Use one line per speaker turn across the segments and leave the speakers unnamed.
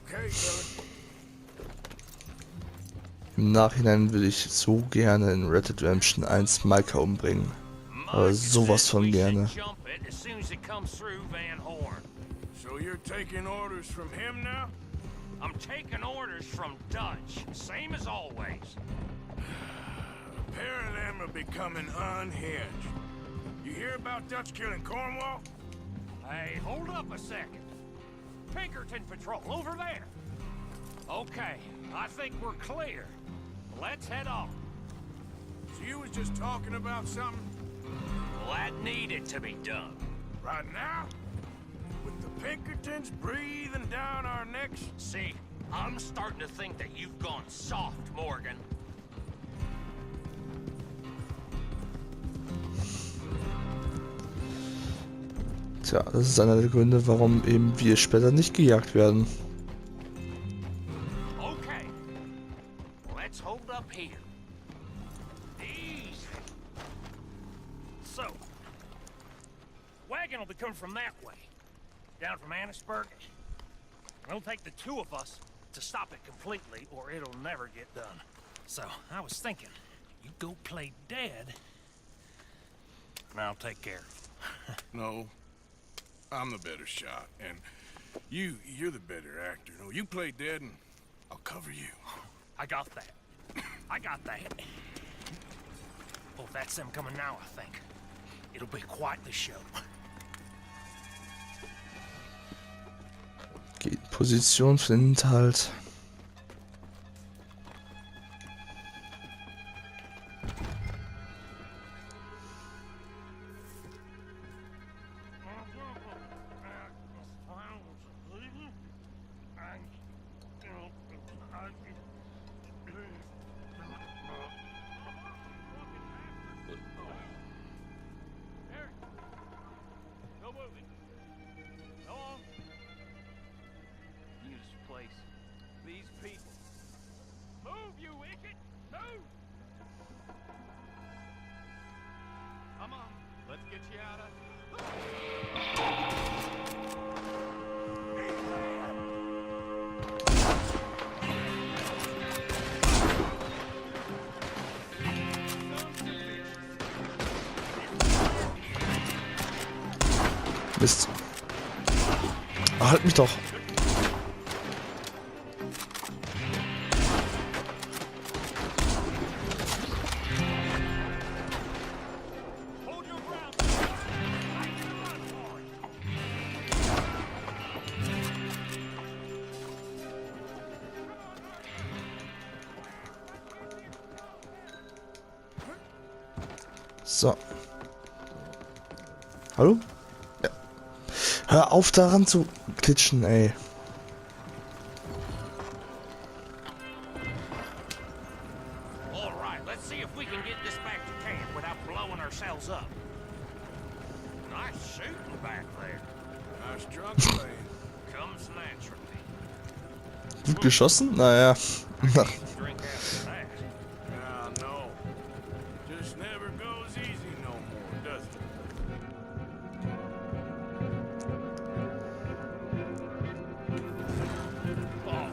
Okay, brother.
Im Nachhinein würde ich so gerne in Red Dead Redemption 1 Micah umbringen. Aber
Micah
sowas
says
von
we should
gerne.
jump it as soon as it comes through Van Horn.
So you're taking orders from him now?
I'm taking orders from Dutch, same as always.
A pair of them are becoming unhinged. You hear about Dutch killing Cornwall?
Hey, hold up a second. Pinkerton Patrol, over there. Okay, I think we're clear. Let's head on.
So you was just talking about something?
Well, that needed to be done.
Right now? With the Pinkertons breathing down our necks?
See, I'm starting to think that you've gone soft, Morgan.
Tja, das ist einer der Gründe, warum eben wir später nicht gejagt werden.
Okay, let's hold up here. Easy. So, wagon will be coming from that way, down from Annisburg. It'll take the two of us to stop it completely, or it'll never get done. So, I was thinking, you go play dead, and I'll take care of it.
No. I'm the better shot, and you're the better actor. No, you play dead and I'll cover you.
I got that. I got that. Oh, that's them coming now, I think. It'll be quite the show.
Okay, Position für den Hinterhalt.
These people. Move, you idiot! Move! Come on, let's get you out of...
Mist. Ah, halt mich doch. So. Hallo? Ja. Hör auf daran zu klitschen, ey.
All right, let's see if we can get this back to camp without blowing ourselves up. Nice shooting back there.
Nice drunk playing.
Comes naturally.
Gut geschossen? Naja.
Drink after that.
No. Just never goes easy no more, does it?
Oh,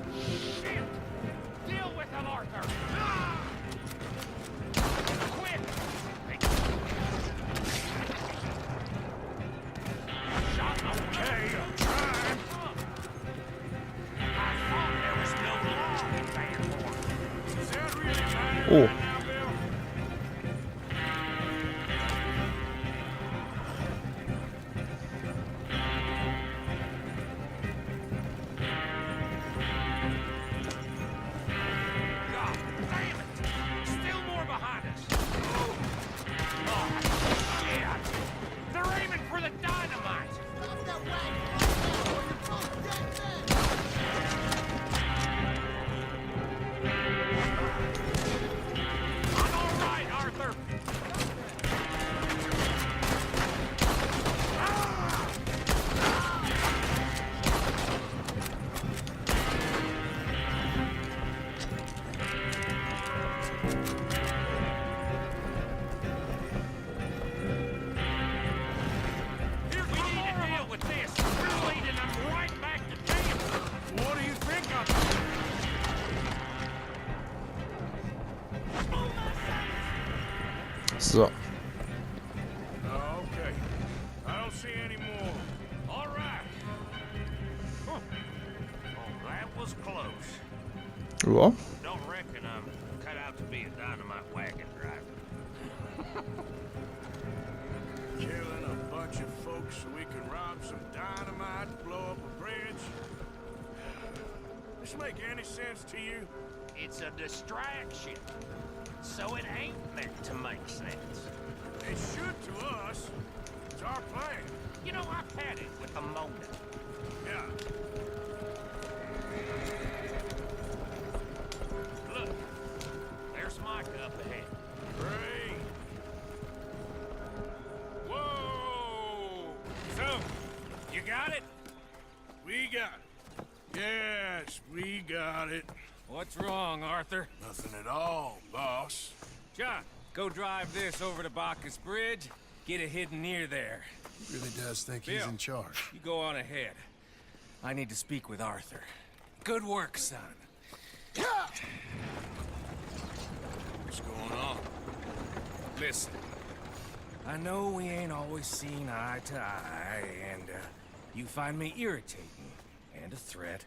shit! Deal with him, Arthur! Quick! Shot, okay, I'm trying. I thought there was no law in Van Horn.
Is that really matter
Oh.
right now, Bill?
God damn it! Still more behind us. Oh, shit! They're aiming for the dynamite!
Stop that wagon right now, or you're both dead men!
So.
Okay. I don't see any more.
All right. Huh. Oh, that was close.
Ja.
Don't reckon I'm cut out to be a dynamite wagon driver.
Killing a bunch of folks so we can rob some dynamite and blow up a bridge? This make any sense to you?
It's a distraction. So it ain't meant to make sense.
It should to us. It's our plan.
You know, I've had it with a Mona.
Yeah.
Look, there's Micah up ahead.
Great. Whoa!
So, you got it?
We got it. Yes, we got it.
What's wrong, Arthur?
Nothing at all, boss.
John, go drive this over to Bacchus Bridge. Get it hidden near there.
He really does think he's
Bill.
in charge.
You go on ahead. I need to speak with Arthur. Good work, son.
What's going on?
Listen, I know we ain't always seen eye to eye, and you find me irritating and a threat,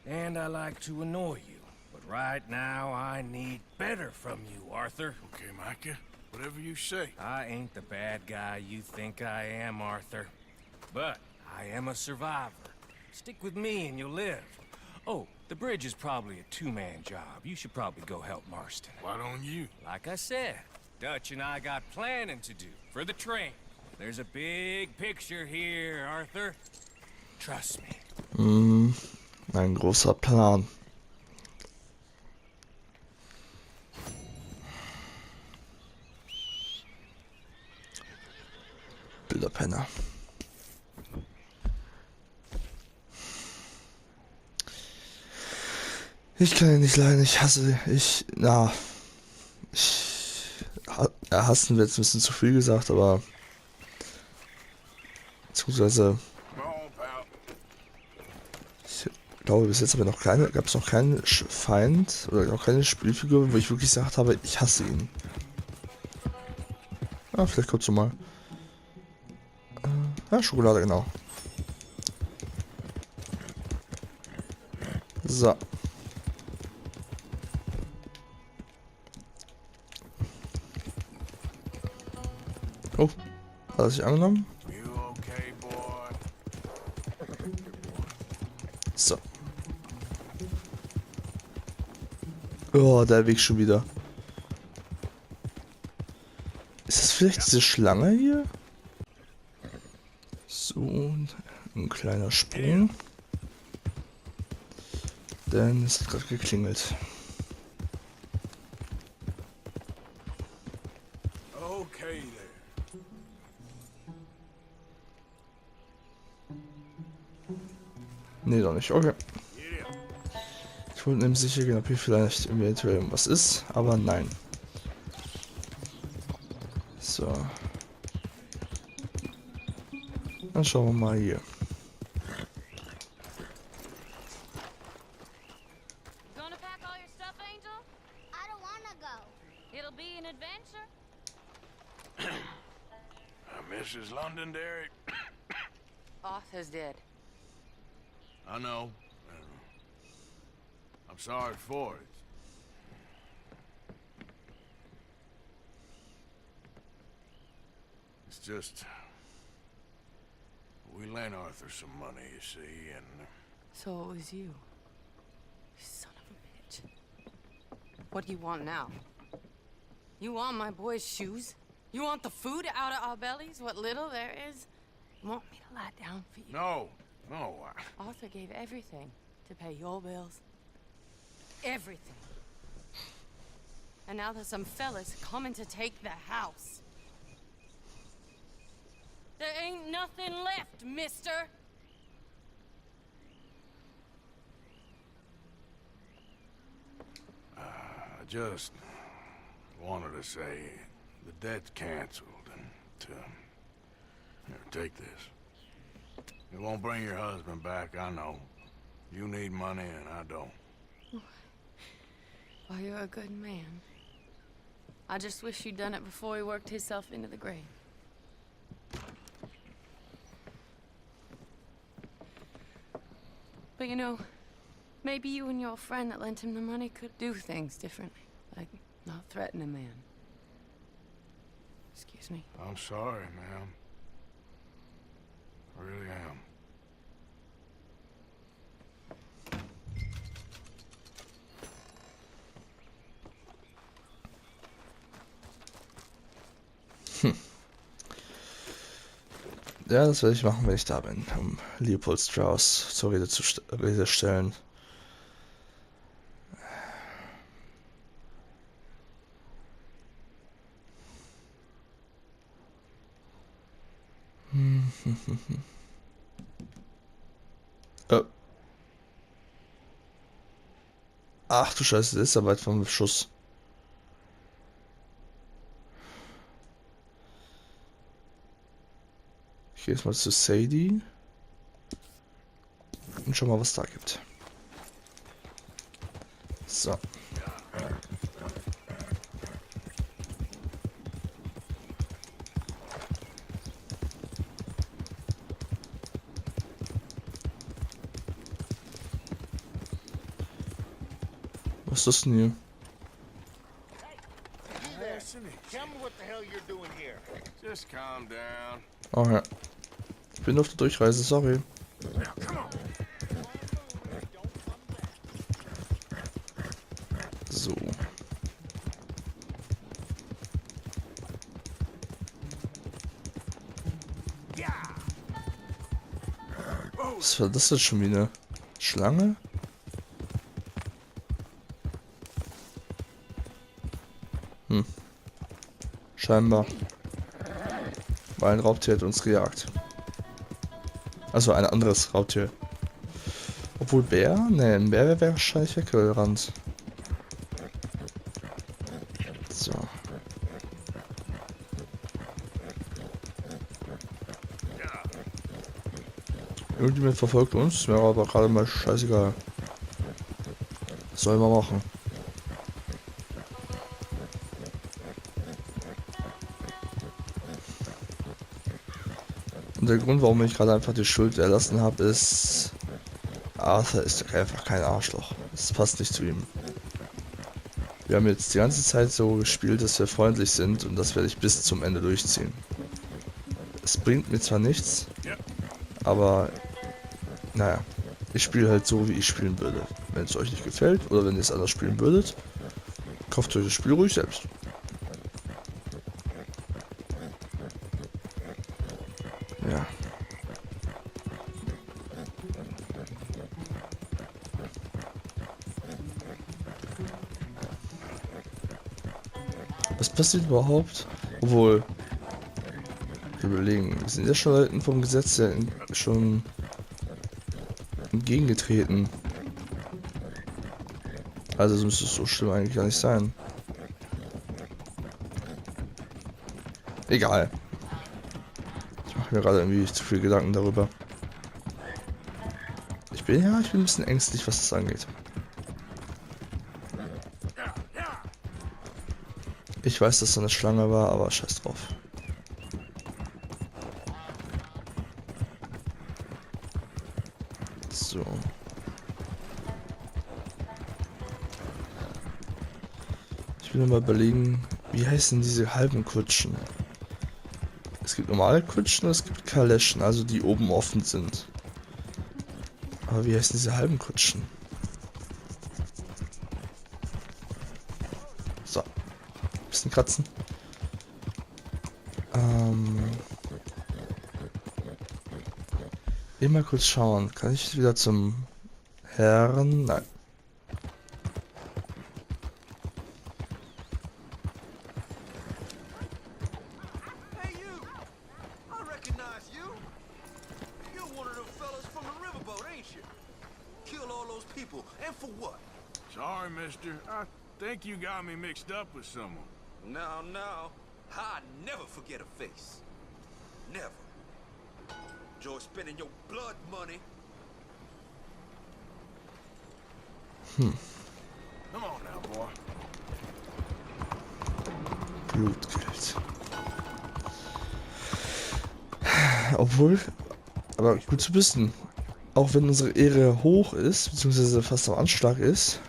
and I like to annoy you. But right now, I need better from you, Arthur.
Okay, Micah. Whatever you say.
I ain't the bad guy you think I am, Arthur. But I am a survivor. Stick with me and you'll live. Oh, the bridge is probably a two-man job. You should probably go help Marston.
Why don't you?
Like I said, Dutch and I got planning to do for the train. There's a big picture here, Arthur. Trust me.
Ein großer Plan. Bilderpenner. Ich kann ihn nicht leiden, ich hasse, hassen wird jetzt ein bisschen zu viel gesagt, aber beziehungsweise
Come on, pal.
ich glaube bis jetzt aber gab es noch keinen Feind oder noch keine Spielfigur, wo ich wirklich gesagt habe, ich hasse ihn. Ah, vielleicht kurz mal. Ja, Schokolade, genau. So. Oh, hat er sich angenommen?
You okay, boy?
So. Oh, der Weg schon wieder. Ist das vielleicht diese Schlange hier? So, ein kleiner Sprung. Denn es hat gerade geklingelt.
Okay there.
Nee, doch nicht. Okay.
Yeah.
Ich wollte nämlich sicher gehen, ob hier vielleicht eventuell irgendwas ist, aber nein. So. Dann schauen wir mal hier.
Gonna pack all your stuff, Angel?
I don't wanna go.
It'll be an adventure.
Mrs. Londonderry.
Arthur's dead.
I know. I'm sorry for it. It's just... We lent Arthur some money, you see, and...
So it was you. You son of a bitch. What do you want now? You want my boy's shoes? You want the food out of our bellies? What little there is? You want me to lie down for you?
No, no,
Arthur gave everything to pay your bills. Everything. And now there's some fellas coming to take the house. There ain't nothing left, mister.
I just wanted to say the debt's canceled and to... Here, take this. It won't bring your husband back, I know. You need money and I don't.
Well, you're a good man. I just wish you'd done it before he worked himself into the grave. But you know, maybe you and your friend that lent him the money could do things differently. Like, not threaten a man. Excuse me.
I'm sorry, ma'am. I really am.
Ja, das werde ich machen, wenn ich da bin, um Leopold Strauss zur Rede stellen. Äh. Ach du Scheiße, das ist ja weit vom Schuss. Ich gehe jetzt mal zu Sadie und schau mal, was da gibt. So. Was ist das denn hier?
You there. Tell me what the hell you're doing here.
Just calm down.
Oh ja. Ich bin auf der Durchreise, sorry.
Now, come on.
So. Was war das denn schon wieder? Schlange? Scheinbar. Weil ein Raubtier hat uns gejagt. Also ein anderes Raubtier. Obwohl Bär? Ne, ein Bär wäre wahrscheinlich weggerannt. So. Irgendjemand verfolgt uns, wäre aber gerade mal scheißegal. Was soll man machen? Und der Grund, warum ich gerade einfach die Schuld erlassen habe, ist, Arthur ist einfach kein Arschloch. Es passt nicht zu ihm. Wir haben jetzt die ganze Zeit so gespielt, dass wir freundlich sind, und das werde ich bis zum Ende durchziehen. Es bringt mir zwar nichts, aber naja, ich spiele halt so, wie ich spielen würde. Wenn es euch nicht gefällt oder wenn ihr es anders spielen würdet, kauft euch das Spiel ruhig selbst. Ja. Was passiert überhaupt? Obwohl, wir überlegen, wir sind ja schon Leuten vom Gesetz ja schon entgegengetreten. Also müsste es so schlimm eigentlich gar nicht sein. Egal. Ich mache mir gerade irgendwie zu viel Gedanken darüber. Ich bin ein bisschen ängstlich, was das angeht. Ich weiß, dass da eine Schlange war, aber scheiß drauf. So. Ich will nur mal überlegen, wie heißen diese halben Kutschen? Es gibt normale Kutschen und es gibt Kaleschen, also die oben offen sind. Aber wie heißen diese halben Kutschen? So. Bisschen kratzen. Immer kurz schauen. Kann ich wieder zum Herrn? Nein.
Hey you! I recognize you. You're one of them fellas from the riverboat, ain't you? Killed all those people, and for what?
Sorry, mister. I think you got me mixed up with someone.
Now, I never forget a face. Never. Enjoy spending your blood money.
Come on now, boy.
Blutgeld. Obwohl, aber gut zu wissen, auch wenn unsere Ehre hoch ist, beziehungsweise fast am Anschlag ist,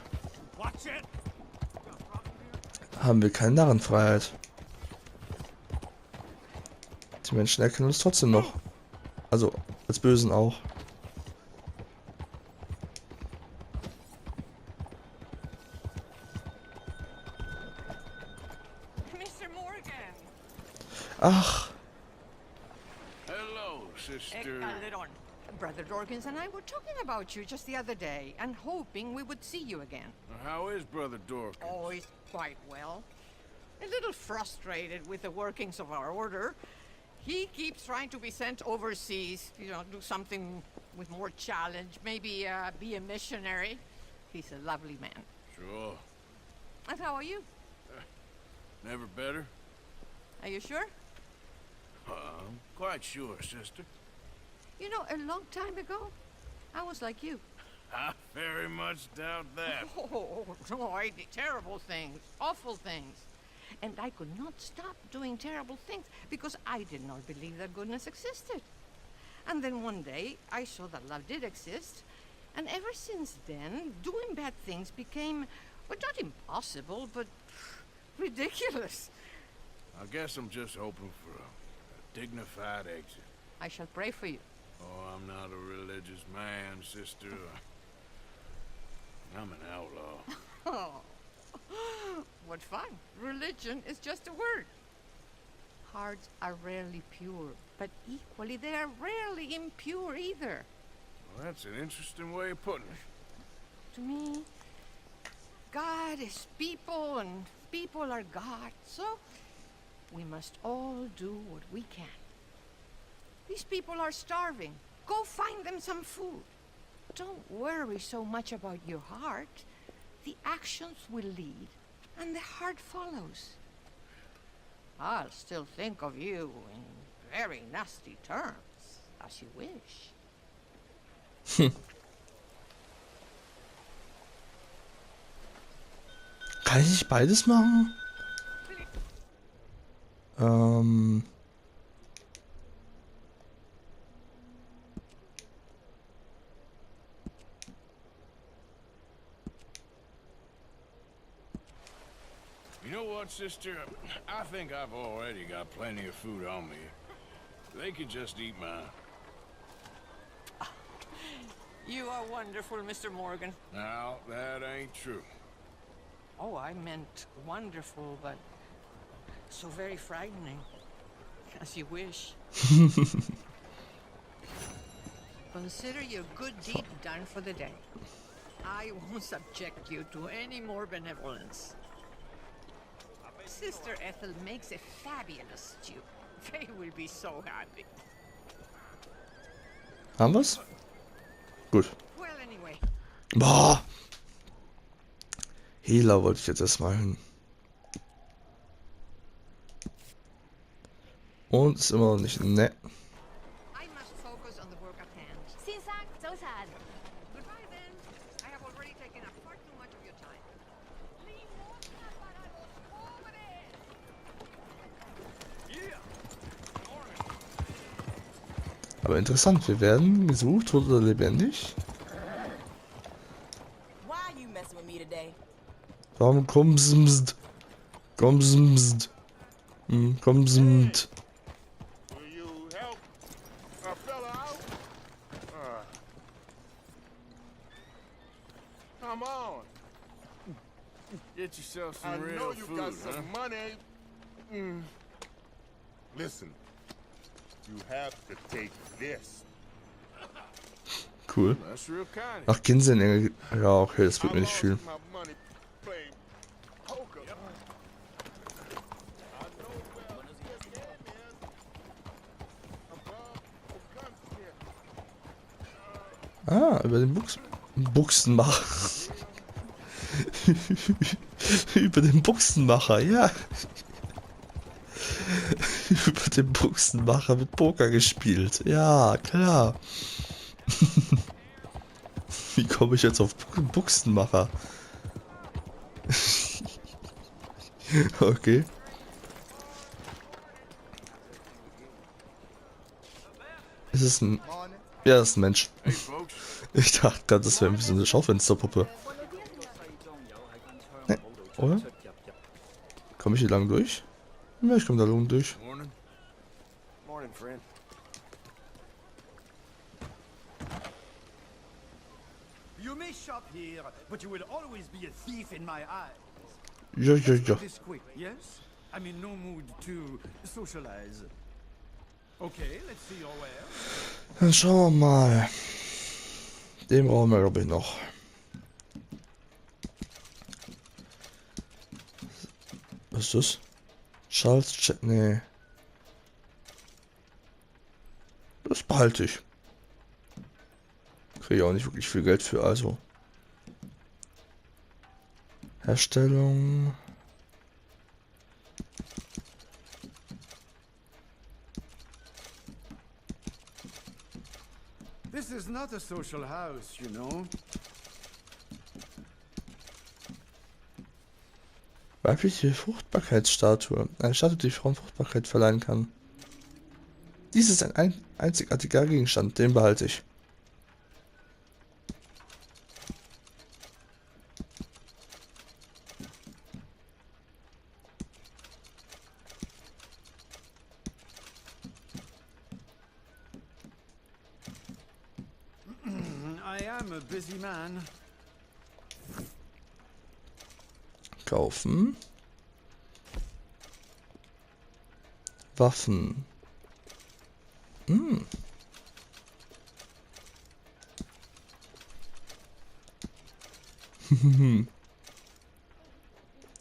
haben wir keine Narrenfreiheit. Die Menschen erkennen uns trotzdem noch. Also, als Bösen auch.
Mr. Morgan.
Ach,
Hello, sister.
Brother Dorkins and I were talking about you just the other day and hoping we would see you again.
How is Brother Dorkins?
Oh, he's quite well. A little frustrated with the workings of our order. He keeps trying to be sent overseas, you know, do something with more challenge, maybe be a missionary. He's a lovely man.
Sure.
And how are you?
Never better?
Are you sure?
I'm quite sure, sister.
You know, a long time ago, I was like you.
I very much doubt that.
Oh, no, I did terrible things, awful things. And I could not stop doing terrible things because I did not believe that goodness existed. And then one day, I saw that love did exist. And ever since then, doing bad things became, well, not impossible, but ridiculous.
I guess I'm just hoping for a dignified exit.
I shall pray for you.
Oh, I'm not a religious man, sister. I'm an outlaw.
Oh, what fun. Religion is just a word. Hearts are rarely pure, but equally they are rarely impure either.
Well, that's an interesting way of putting it.
To me, God is people and people are God, so we must all do what we can. These people are starving. Go find them some food. Don't worry so much about your heart. The actions will lead, and the heart follows. I'll still think of you in very nasty terms, as you wish.
kann ich nicht beides machen?
You know what, sister? I think I've already got plenty of food on me. They could just eat mine.
You are wonderful, Mr. Morgan.
Now, that ain't true.
Oh, I meant wonderful, but so very frightening. As you wish. Consider your good deed done for the day. I won't subject you to any more benevolence. Sister Ethel makes a fabulous stew. They will be so happy.
Haben wir's? Gut.
Well, anyway.
Boah. Hela wollte ich jetzt erstmal hin. Und ist immer noch nicht ne.
I must focus on the work at hand.
先生，早晨。
Goodbye then. I have already taken up far too much of your time.
Aber interessant, wir werden gesucht, tot oder lebendig.
Why are you messing with me today?
Warum kommst? Kommst? Kommst?
Will you help a fella out? Come on.
Get yourself
I
some real
know you
food,
got
huh?
some money. Listen, you have to take this.
Cool.
That's real kind.
Ach, Ginsenengel. Ja, okay, das wird
I
mir nicht
lost
fühlen.
my money playing poker. I know where this game is. Above the gun here.
Ah, über den Buchsenmacher. Über den Buchsenmacher, ja. Über den Buchsenmacher mit Poker gespielt. Ja, klar. Wie komme ich jetzt auf Buchsenmacher? Okay. Ist es ein... Ja, das ist ein Mensch.
Hey, folks.
Ich dachte gerade, das wäre ein bisschen eine Schaufensterpuppe. Ne, oder? Komme ich hier lang durch? Ja, ich komme da lang durch.
Morning.
Morning, friend.
You may shop here, but you will always be a thief in my eyes.
Ja, ja,
Let's
ja.
do this quick, yes? I'm in no mood to socialize. Okay, let's see your wares.
Dann schauen wir mal. Den brauchen wir, glaube ich, noch. Was ist das? Charles Chat. Nee. Das behalte ich. Kriege auch nicht wirklich viel Geld für, also. Herstellung.
This is not a social house, you know.
Weibliche Fruchtbarkeitsstatue. Eine Statue, die Frauen Fruchtbarkeit verleihen kann. Dies ist ein einzigartiger Gegenstand, den behalte ich.
I am a busy man.
Kaufen. Waffen.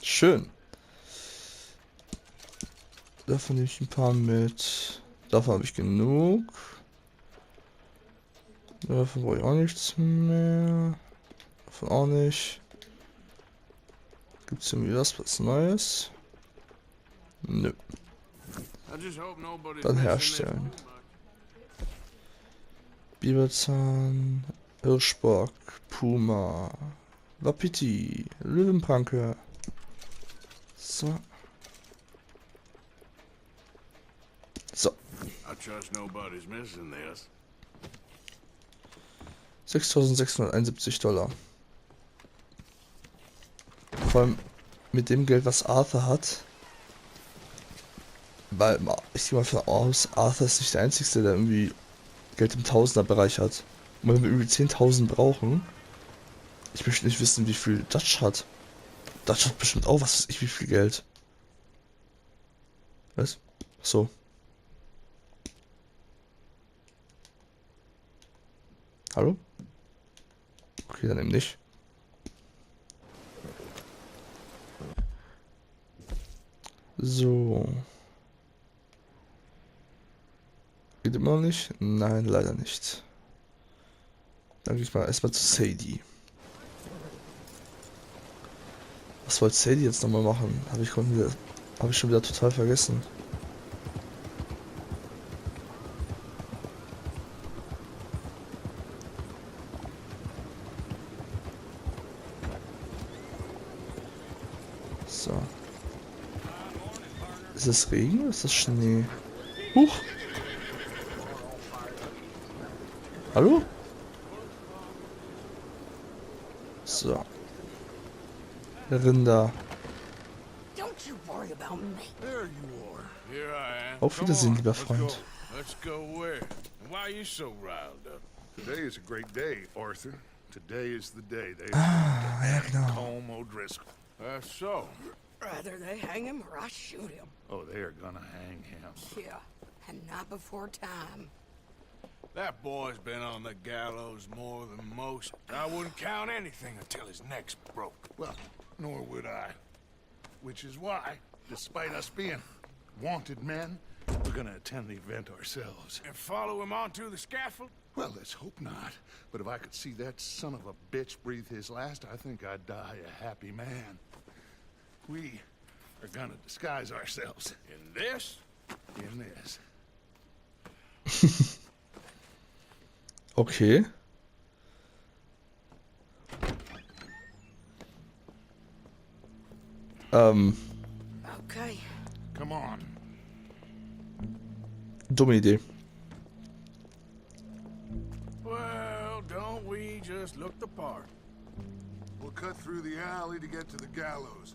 Schön. Davon nehme ich ein paar mit. Davon habe ich genug. Davon brauche ich auch nichts mehr. Davon auch nicht. Gibt es irgendwie was Neues? Nö.
I just hope nobody's
Dann
missing
herstellen. Biberzahn, Hirschbock, Puma, Wapiti, Löwenpranke. So. So.
I trust nobody's missing this.
6.671 $. Vor allem mit dem Geld, was Arthur hat. Weil ich gehe mal von aus, Arthur ist nicht der Einzige, der irgendwie Geld im Tausender-Bereich hat. Und wenn wir irgendwie 10.000 brauchen, ich möchte nicht wissen, wie viel Dutch hat. Dutch hat bestimmt auch, was weiß ich, wie viel Geld. Was? So. Hallo? Okay, dann eben nicht. So. Geht immer noch nicht? Nein, leider nicht. Dann gehe ich mal erstmal zu Sadie. Was wollte Sadie jetzt nochmal machen? Habe ich schon wieder total vergessen. So. Ist es Regen oder ist das Schnee? Huch! Hallo? So. Rinder.
Don't you worry about me.
There you are. Here I am.
Auf Wiedersehen, lieber Freund.
Let's go where? And why are you so riled up?
Today is a great day, Arthur. Today is the day they
Ja, genau.
Colm O'Driscoll.
That's so.
Rather they hang him or I shoot him.
Oh, they are gonna hang him.
Yeah, and not before time.
That boy's been on the gallows more than most. I wouldn't count anything until his neck's broke.
Well, nor would I. Which is why, despite us being wanted men, we're gonna attend the event ourselves.
And follow him onto the scaffold?
Well, let's hope not. But if I could see that son of a bitch breathe his last, I think I'd die a happy man. We are gonna disguise ourselves
In this?
in this.
Okay.
Okay.
Come on.
Dumme Idee.
we just look the part.
We'll cut through the alley to get to the gallows.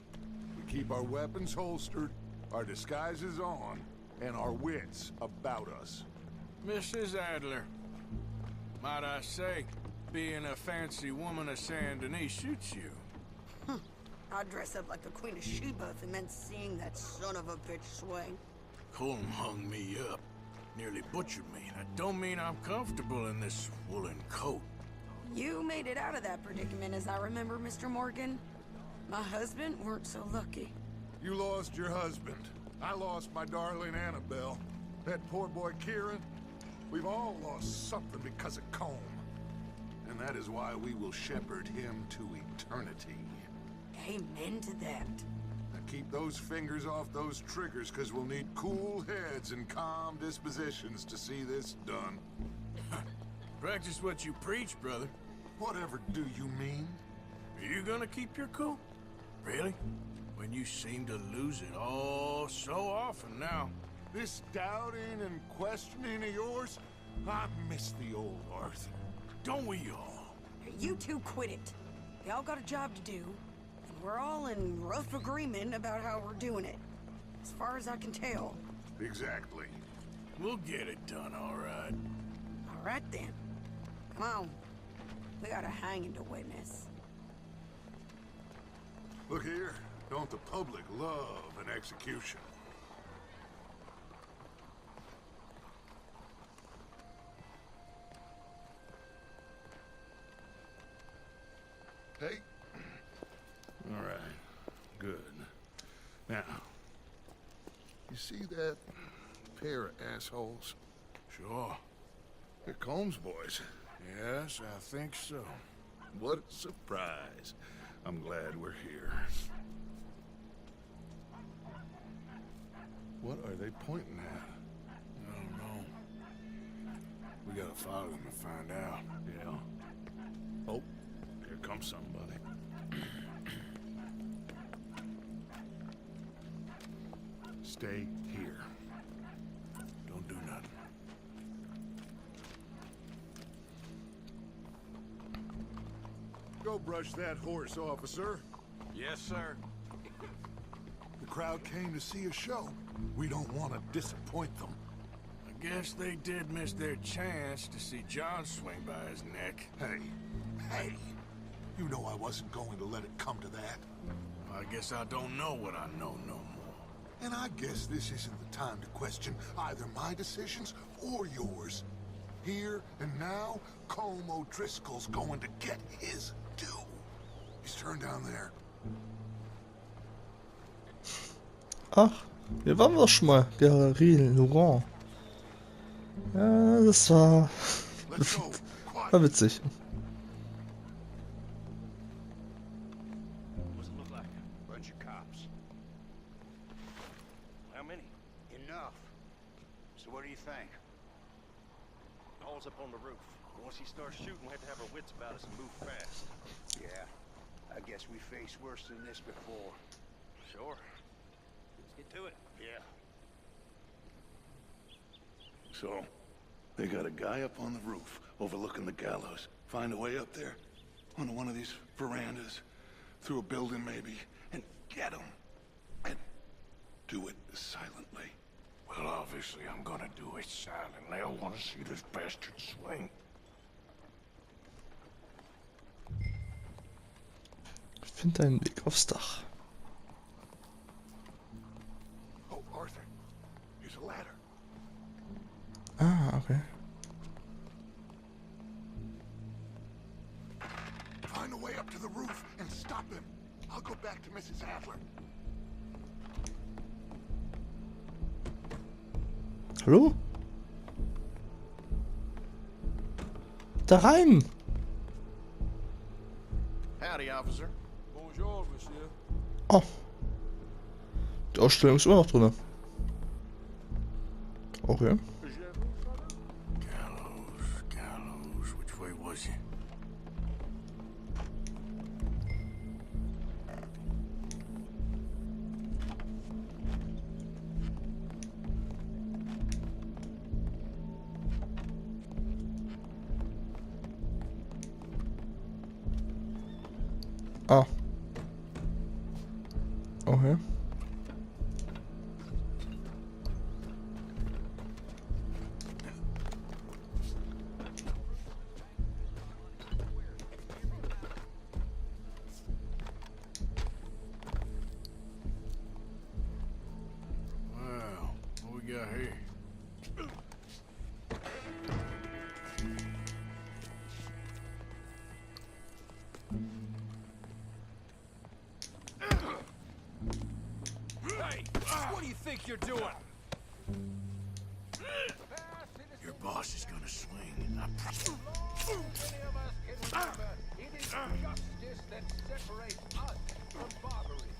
We keep our weapons holstered, our disguises on, and our wits about us.
Mrs. Adler, might I say, being a fancy woman of Saint Denis suits you.
I'd dress up like the Queen of Sheba if it meant seeing that son of a bitch swing.
Colm hung me up, nearly butchered me. That don't mean I'm comfortable in this woolen coat.
You made it out of that predicament, as I remember, Mr. Morgan. My husband weren't so lucky.
You lost your husband. I lost my darling Annabelle. That poor boy Kieran. We've all lost something because of Colm. And that is why we will shepherd him to eternity.
Amen to that.
Now keep those fingers off those triggers, because we'll need cool heads and calm dispositions to see this done.
Practice what you preach, brother.
Whatever do you mean?
Are you gonna keep your cool? Really? When you seem to lose it all so often now.
This doubting and questioning of yours, I miss the old Arthur.
Don't we all?
You two quit it. Y'all got a job to do, and we're all in rough agreement about how we're doing it. As far as I can tell.
Exactly.
We'll get it done, all right.
All right then. Come on. We got a hanging to witness.
Look here. Don't the public love an execution? Hey. All right. Good. Now, you see that pair of assholes?
Sure.
They're Colm's boys.
Yes, I think so.
What a surprise. I'm glad we're here. What are they pointing at?
I don't know. We gotta follow them and find out.
Yeah. Oh, here comes somebody. Stay here.
Don't do nothing.
Go brush that horse, officer.
Yes, sir.
The crowd came to see a show. We don't want to disappoint them.
I guess they did miss their chance to see John swing by his neck.
Hey, you know I wasn't going to let it come to that.
I guess I don't know what I know no more.
And I guess this isn't the time to question either my decisions or yours. Here and now, Colm O'Driscoll's going to get his due. He's turned down there.
Ach, hier waren wir doch schon mal. Galerie Laurent. Ja, das war...
Let's go.
war witzig.
What's it look like?
Bunch of cops.
How many?
Enough. So what do you think?
All's up on the roof. Once he starts shooting, we have to have our wits about us and move fast.
Yeah. I guess we faced worse than this before.
Sure. Let's get to it.
Yeah.
So, they got a guy up on the roof overlooking the gallows. Find a way up there, onto one of these verandas, through a building maybe, and get him. And do it silently.
Well, obviously I'm gonna do it silently. I want to see this bastard swing.
Find deinen Weg aufs Dach.
Oh, Arthur, here's a ladder.
Ah, okay.
Find a way up to the roof and stop him. I'll go back to Mrs. Adler.
Hallo? Da rein!
Howdy, officer.
Bonjour, monsieur.
Oh. Die Ausstellung ist immer noch drin. Okay.
Gallows. Which way was he?
Ah. Okay.
Well, what we got here?
Hey, what do you think you're doing?
Your boss is gonna swing. I promise.
It is justice that separates us from barbarity.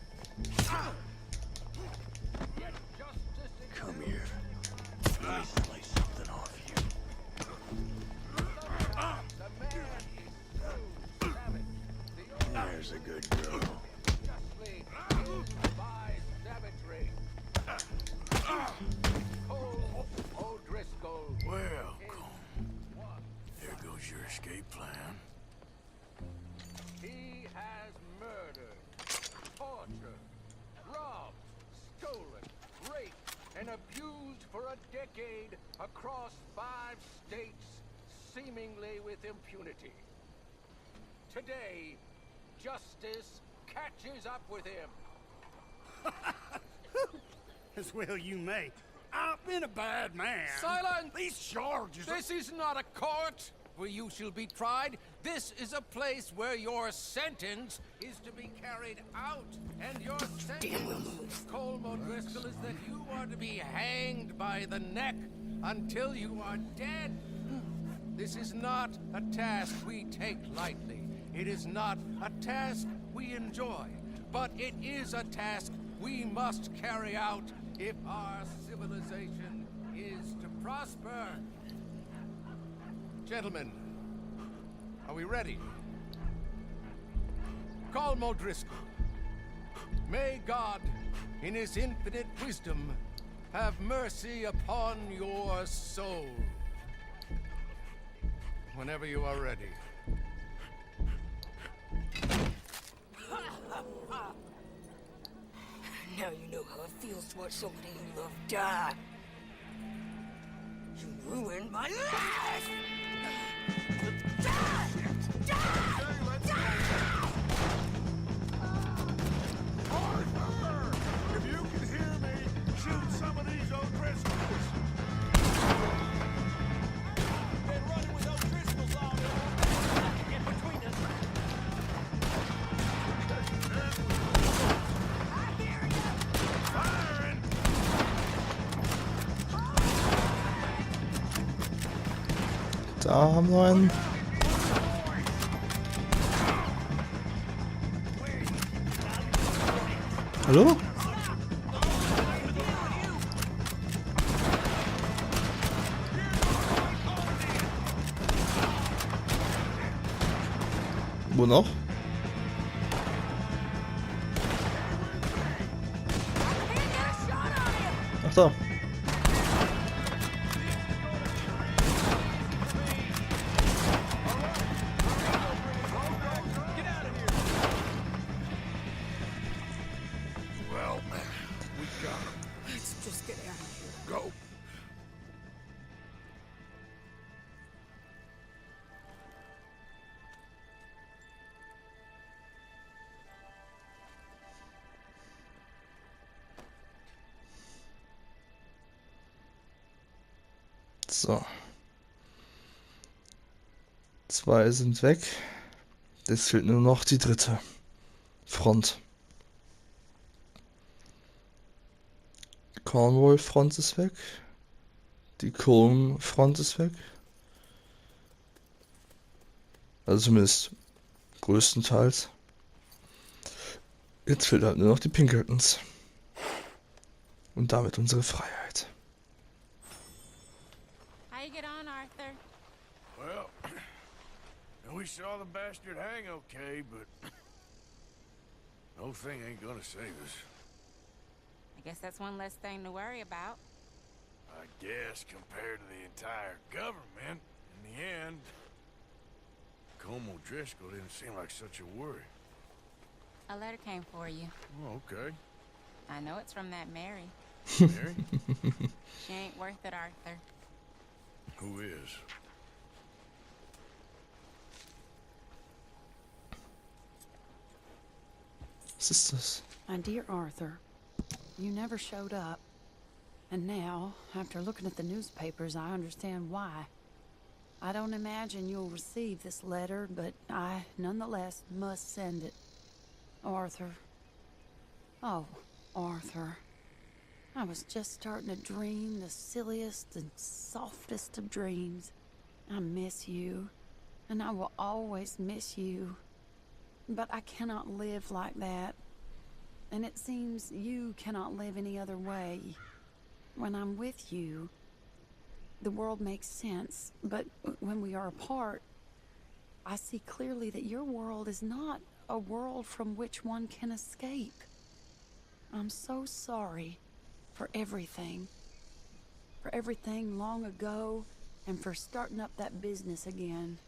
Yet justice
Come here. Let me slice something off you.
the man is so savage. The
There's a good girl.
justly killed by savagery. Colm O'Driscoll.
Well, Colm, there goes your escape plan.
He has murdered, tortured, robbed, stolen, raped, and abused for a decade across 5 states, seemingly with impunity. Today, justice catches up with him.
As well you may. I've been a bad man.
Silence!
These charges are...
This is not a court where you shall be tried. This is a place where your sentence is to be carried out. And your sentence, Colm O'Driscoll, is that you are to be hanged by the neck until you are dead. This is not a task we take lightly. It is not a task we enjoy. But it is a task we must carry out if our civilization is to prosper. Gentlemen, are we ready? Colm O'Driscoll, may God, in his infinite wisdom, have mercy upon your soul. Whenever you are ready.
Now you know how it feels to watch somebody you love die. You ruined my life!
Arthur! If you can hear me, shoot some of these O'Driscolls.
Been running with O'Driscoll's all day. Get between us.
Firing!
Da haben wir einen. Hallo? Wo noch? Ach da.
Well, we got him.
Let's just get out of here.
Go.
So. 2 sind weg. Jetzt fehlt nur noch die 3. Front. Cornwall Front ist weg. Die Colm Front ist weg. Also zumindest größtenteils. Jetzt fehlt halt nur noch die Pinkertons. Und damit unsere Freiheit.
How you get on, Arthur?
Well, we saw the bastard hang okay, but no thing ain't gonna save us.
I guess that's one less thing to worry about.
I guess compared to the entire government, in the end, Colm O'Driscoll didn't seem like such a worry.
A letter came for you.
Oh, okay.
I know it's from that Mary.
Mary?
She ain't worth it, Arthur.
Who is?
Was ist das?
My dear Arthur, you never showed up. And now, after looking at the newspapers, I understand why. I don't imagine you'll receive this letter, but I, nonetheless, must send it. Arthur. Oh, Arthur. I was just starting to dream the silliest and softest of dreams. I miss you, and I will always miss you. But I cannot live like that. And it seems you cannot live any other way. When I'm with you, the world makes sense, but when we are apart, I see clearly that your world is not a world from which one can escape. I'm so sorry for everything long ago, and for starting up that business again.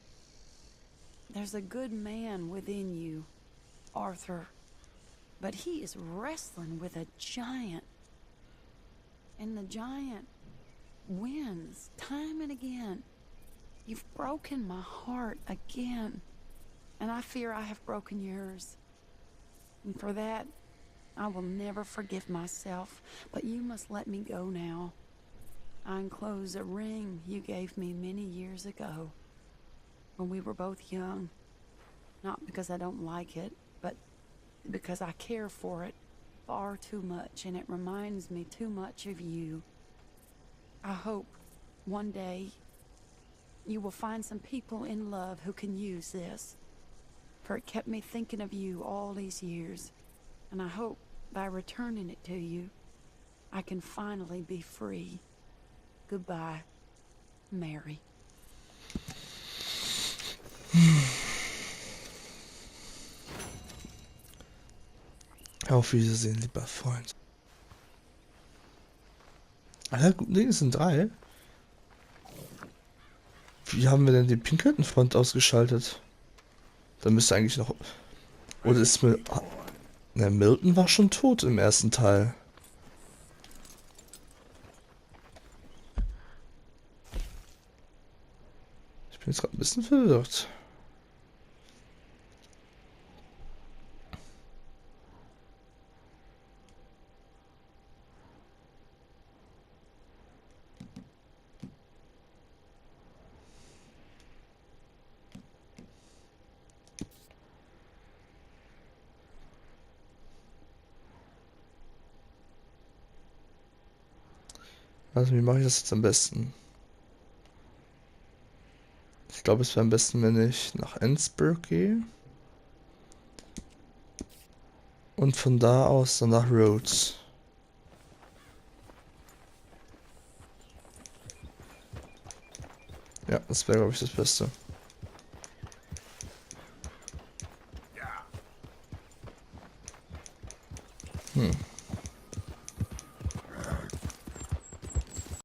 There's a good man within you, Arthur, but he is wrestling with a giant. And the giant wins time and again. You've broken my heart again, and I fear I have broken yours. And for that, I will never forgive myself, but you must let me go now. I enclose a ring you gave me many years ago, when we were both young. Not because I don't like it, but because I care for it far too much, and it reminds me too much of you. I hope one day you will find some people in love who can use this, for it kept me thinking of you all these years, and I hope by returning it to you, I can finally be free. Goodbye, Mary.
Auf Wiedersehen, lieber Freund. Alle guten Dinge sind 3. Wie haben wir denn die Pinkerton-Front ausgeschaltet? Da müsste eigentlich noch... Oder ist mir... Ne, Milton war schon tot im ersten Teil. Ich bin jetzt gerade ein bisschen verwirrt. Also, wie mache ich das jetzt am besten? Ich glaube, es wäre am besten, wenn ich nach Ensburg gehe. Und von da aus dann nach Rhodes. Ja, das wäre, glaube ich, das Beste.